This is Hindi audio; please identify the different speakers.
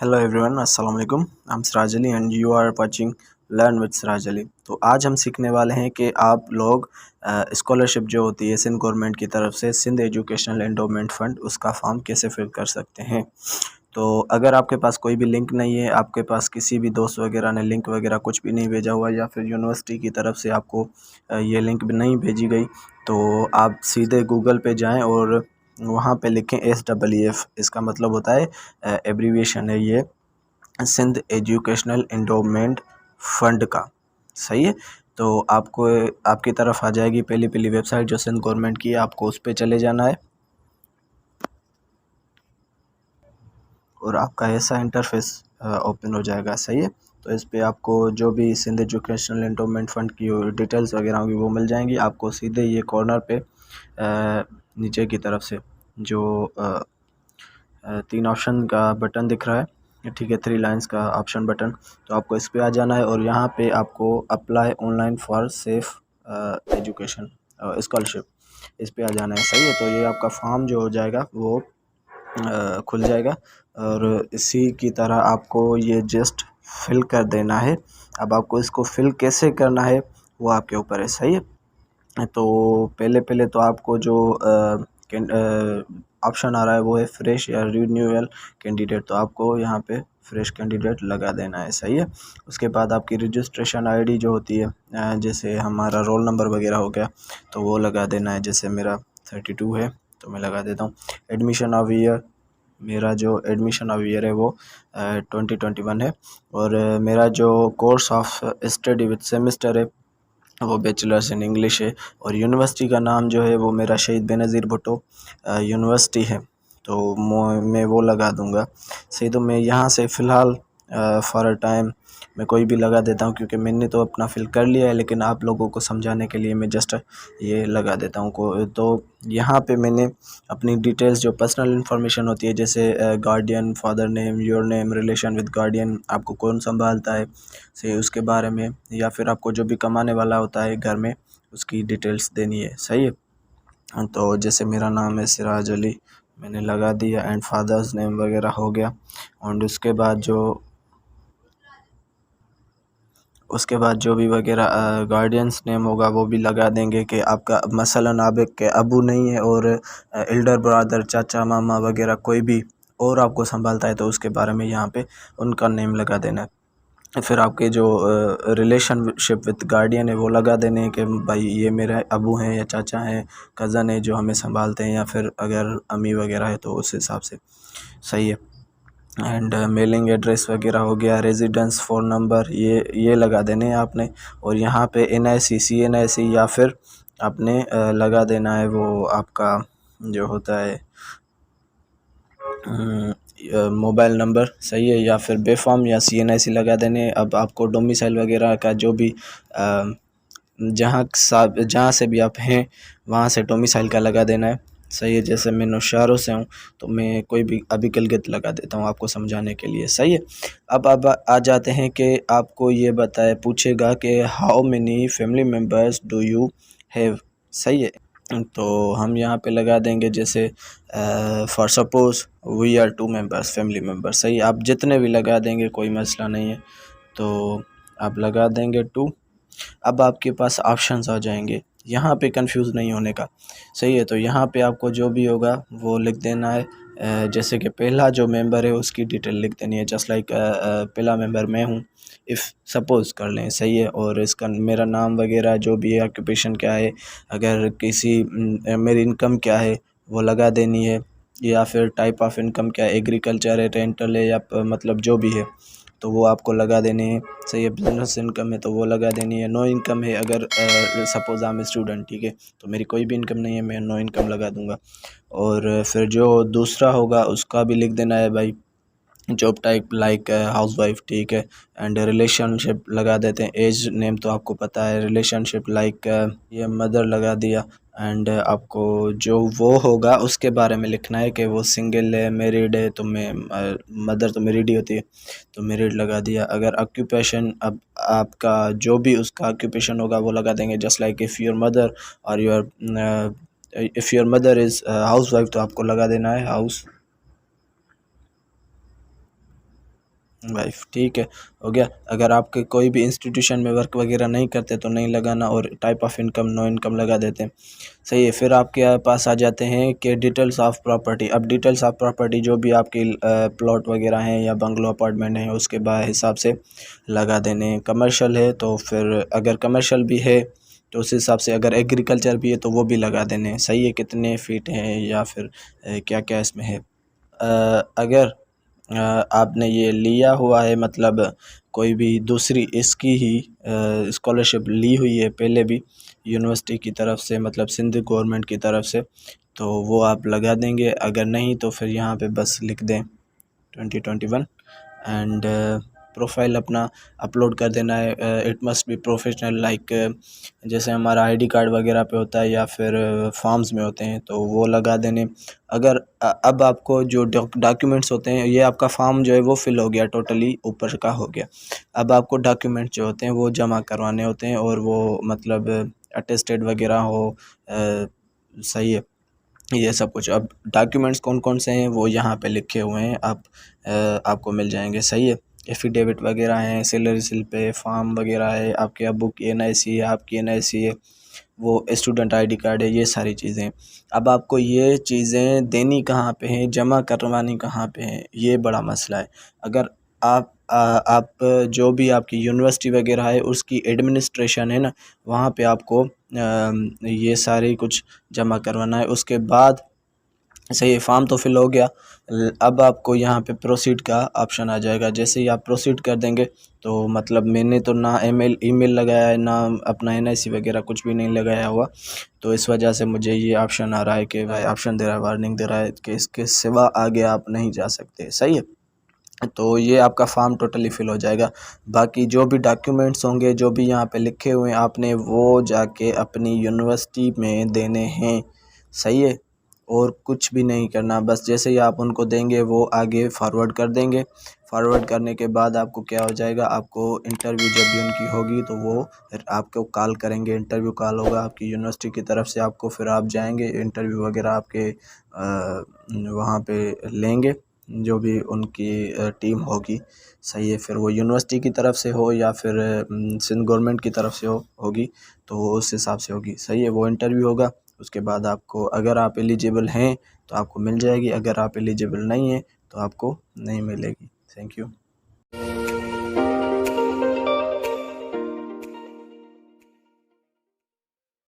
Speaker 1: हेलो एवरीवन, अस्सलाम वालेकुम। I am Siraj Ali and you are watching learn with Siraj Ali. तो आज हम सीखने वाले हैं कि आप लोग स्कॉलरशिप जो होती है सिंध गवर्नमेंट की तरफ से, सिंध एजुकेशनल एंडोमेंट फ़ंड, उसका फॉर्म कैसे फिल कर सकते हैं। तो अगर आपके पास कोई भी लिंक नहीं है, आपके पास किसी भी दोस्त वगैरह ने लिंक वगैरह कुछ भी नहीं भेजा हुआ, या फिर यूनिवर्सिटी की तरफ से आपको ये लिंक भी नहीं भेजी गई, तो आप सीधे गूगल पे जाएं और वहाँ पे लिखें SEEF। इसका मतलब होता है, एब्रीविएशन है ये, सिंध एजुकेशनल एंडोमेंट फ़ंड का। सही है। तो आपको आपकी तरफ आ जाएगी पहली पहली वेबसाइट जो सिंध गवर्नमेंट की है, आपको उस पर चले जाना है और आपका ऐसा इंटरफेस ओपन हो जाएगा। सही है। तो इस पे आपको जो भी सिंध एजुकेशनल एंडोमेंट फ़ंड की डिटेल्स वगैरह होंगी वो मिल जाएंगी। आपको सीधे ये कॉर्नर पे नीचे की तरफ से जो 3 ऑप्शन का बटन दिख रहा है, ठीक है, 3 लाइंस का ऑप्शन बटन, तो आपको इस पे आ जाना है और यहाँ पे आपको apply online for safe education scholarship, इस पे आ जाना है। सही है। तो ये आपका फॉर्म जो हो जाएगा वो खुल जाएगा और इसी की तरह आपको ये जस्ट फिल कर देना है। अब आपको इसको फिल कैसे करना है वो आपके ऊपर है। सही है। तो पहले पहले तो आपको जो ऑप्शन आ रहा है वो है फ्रेश या रिन्यूअल कैंडिडेट, तो आपको यहाँ पे फ्रेश कैंडिडेट लगा देना है। सही है। उसके बाद आपकी रजिस्ट्रेशन आईडी जो होती है, जैसे हमारा रोल नंबर वगैरह हो गया, तो वो लगा देना है। जैसे मेरा 32 है तो मैं लगा देता हूँ। एडमिशन ऑफ ईयर, मेरा जो एडमिशन ऑफ ईयर है वो 2021 है और मेरा जो course of study with semester है वो बैचलर्स इन इंग्लिश है और यूनिवर्सिटी का नाम जो है वो मेरा शहीद बेनज़ीर भुट्टो यूनिवर्सिटी है, तो मैं वो लगा दूंगा। सही। तो मैं यहाँ से फ़िलहाल फॉर अ टाइम मैं कोई भी लगा देता हूँ क्योंकि मैंने तो अपना फिल कर लिया है, लेकिन आप लोगों को समझाने के लिए मैं जस्ट ये लगा देता हूँ को। तो यहाँ पे मैंने अपनी डिटेल्स जो पर्सनल इन्फॉर्मेशन होती है, जैसे guardian, father name, your name, relation with guardian, आपको कौन संभालता है से उसके बारे में, या फिर आपको जो भी कमाने वाला होता है घर में उसकी डिटेल्स देनी है। सही है। तो जैसे मेरा नाम है सिराज अली, मैंने लगा दिया एंड फादर्स नेम वगैरह हो गया। और उसके बाद जो भी वगैरह गार्डियंस नेम होगा वो भी लगा देंगे कि आपका मसलन आप के अबू नहीं है और एल्डर ब्रदर, चाचा, मामा वगैरह कोई भी और आपको संभालता है तो उसके बारे में यहाँ पे उनका नेम लगा देना है। फिर आपके जो रिलेशनशिप विद गार्डियन है वो लगा देने हैं कि भाई ये मेरे अबू हैं या चाचा हैं, कज़न है जो हमें संभालते हैं, या फिर अगर अम्मी वगैरह है तो उस हिसाब से। सही है। एंड मेलिंग एड्रेस वगैरह हो गया, रेजिडेंस फ़ोन नंबर, ये लगा देने हैं आपने। और यहाँ पे NIC, CNIC, या फिर आपने लगा देना है वो आपका जो होता है मोबाइल नंबर। सही है। या फिर बेफॉर्म या CNIC लगा देने। अब आपको डोमिसाइल वगैरह का जो भी जहाँ से भी आप हैं वहाँ से डोमिसाइल का लगा देना है। सही है। जैसे मैं नौशहरों से हूँ तो मैं कोई भी अभी गिलगित लगा देता हूँ आपको समझाने के लिए। सही है। अब आ जाते हैं कि आपको ये पूछेगा कि how many family members do you have. सही है। तो हम यहाँ पे लगा देंगे जैसे for suppose we are 2 members, family member. सही। आप जितने भी लगा देंगे कोई मसला नहीं है, तो आप लगा देंगे 2। अब आपके पास ऑप्शंस आ जाएंगे, यहाँ पे कंफ्यूज नहीं होने का। सही है। तो यहाँ पे आपको जो भी होगा वो लिख देना है। जैसे कि पहला जो मेंबर है उसकी डिटेल लिख देनी है, जस्ट लाइक पहला मेंबर मैं हूँ, इफ़ सपोज़ कर लें। सही है। और इसका मेरा नाम वगैरह जो भी है, ऑक्यूपेशन क्या है, अगर मेरी इनकम क्या है वो लगा देनी है, या फिर टाइप ऑफ इनकम क्या है, एग्रीकल्चर है, रेंटल है, या मतलब जो भी है तो वो आपको लगा देने हैं। सही है। बिजनेस इनकम है तो वो लगा देनी है। नो इनकम है, अगर सपोज़ आई एम स्टूडेंट, ठीक है, तो मेरी कोई भी इनकम नहीं है, मैं नो इनकम लगा दूंगा। और फिर जो दूसरा होगा उसका भी लिख देना है भाई, job type like house wife, ठीक है। एंड रिलेशनशिप लगा देते हैं। एज नेम तो आपको पता है, रिलेशनशिप लाइक ये मदर लगा दिया। एंड आपको जो वो होगा उसके बारे में लिखना है कि वो सिंगल है, मैरिड है, तो मैं मदर तो मैरिड ही होती है तो मैरिड लगा दिया। अगर ऑक्यूपेशन, अब आपका जो भी उसका ऑक्यूपेशन होगा वो लगा देंगे, just like if your mother और if your mother is housewife तो आपको लगा देना है हाउस वाइफ, ठीक है, हो गया। अगर आपके कोई भी इंस्टीट्यूशन में वर्क वगैरह नहीं करते तो नहीं लगाना, और type of income no income लगा देते हैं। सही है। फिर आपके पास आ जाते हैं कि डिटेल्स ऑफ प्रॉपर्टी। अब डिटेल्स ऑफ प्रॉपर्टी जो भी आपकी प्लॉट वगैरह हैं या बंगलो अपार्टमेंट हैं उसके हिसाब से लगा देने। कमर्शियल है तो फिर अगर कमर्शियल भी है तो उस हिसाब से, अगर एग्रीकल्चर भी है तो वो भी लगा देने। सही है। कितने फीट हैं या फिर क्या क्या इसमें है। अगर आपने ये लिया हुआ है, मतलब कोई भी दूसरी इसकी ही स्कॉलरशिप ली हुई है पहले भी यूनिवर्सिटी की तरफ से, मतलब सिंध गवर्नमेंट की तरफ से, तो वो आप लगा देंगे। अगर नहीं तो फिर यहाँ पे बस लिख दें 2021 एंड प्रोफाइल अपना अपलोड कर देना है। It must be professional, like जैसे हमारा आईडी कार्ड वगैरह पे होता है या फिर फॉर्म्स में होते हैं तो वो लगा देने। अगर अब आपको जो डॉक्यूमेंट्स होते हैं, ये आपका फॉर्म जो है वो फिल हो गया, टोटली ऊपर का हो गया। अब आपको डॉक्यूमेंट जो होते हैं वो जमा करवाने होते हैं, और वो मतलब अटेस्टेड वगैरह हो। सही है। ये सब कुछ। अब डॉक्यूमेंट्स कौन कौन से हैं वो यहाँ पे लिखे हुए हैं, आप आपको मिल जाएंगे। सही है। एफिडेविट वगैरह हैं, सैलरी स्लिप है, फॉर्म वगैरह है, आपके अब्बू की एनआईसी है, आपकी एनआईसी है, वो स्टूडेंट आईडी कार्ड है, ये सारी चीज़ें। अब आपको ये चीज़ें देनी कहाँ पे हैं, जमा करवानी कहाँ पे हैं, ये बड़ा मसला है। अगर आप जो भी आपकी यूनिवर्सिटी वगैरह है उसकी एडमिनिस्ट्रेशन है ना, वहाँ पे आपको ये सारी कुछ जमा करवाना है। उसके बाद सही है, फॉर्म तो फिल हो गया। अब आपको यहाँ पे प्रोसीड का ऑप्शन आ जाएगा। जैसे ही आप प्रोसीड कर देंगे तो मतलब मैंने तो ना ईमेल लगाया है, ना अपना एनआईसी वगैरह कुछ भी नहीं लगाया हुआ, तो इस वजह से मुझे ये ऑप्शन आ रहा है कि भाई ऑप्शन दे रहा है, वार्निंग दे रहा है कि इसके सिवा आगे आप नहीं जा सकते। सही है। तो ये आपका फॉर्म टोटली फिल हो जाएगा। बाकी जो भी डॉक्यूमेंट्स होंगे, जो भी यहाँ पे लिखे हुए हैं, आपने वो जाके अपनी यूनिवर्सिटी में देने हैं। सही है। और कुछ भी नहीं करना, बस जैसे ही आप उनको देंगे वो आगे फॉरवर्ड कर देंगे। फॉरवर्ड करने के बाद आपको क्या हो जाएगा, आपको इंटरव्यू जब भी उनकी होगी तो वो फिर आपको कॉल करेंगे, इंटरव्यू कॉल होगा आपकी यूनिवर्सिटी की तरफ से आपको, फिर आप जाएंगे, इंटरव्यू वगैरह आपके वहाँ पे लेंगे, जो भी उनकी टीम होगी। सही है। फिर वो यूनिवर्सिटी की तरफ से हो या फिर सिंध गवर्नमेंट की तरफ से होगी, तो उस हिसाब से होगी। सही है। वो इंटरव्यू होगा, उसके बाद आपको, अगर आप एलिजिबल हैं तो आपको मिल जाएगी, अगर आप एलिजिबल नहीं हैं तो आपको नहीं मिलेगी। Thank you.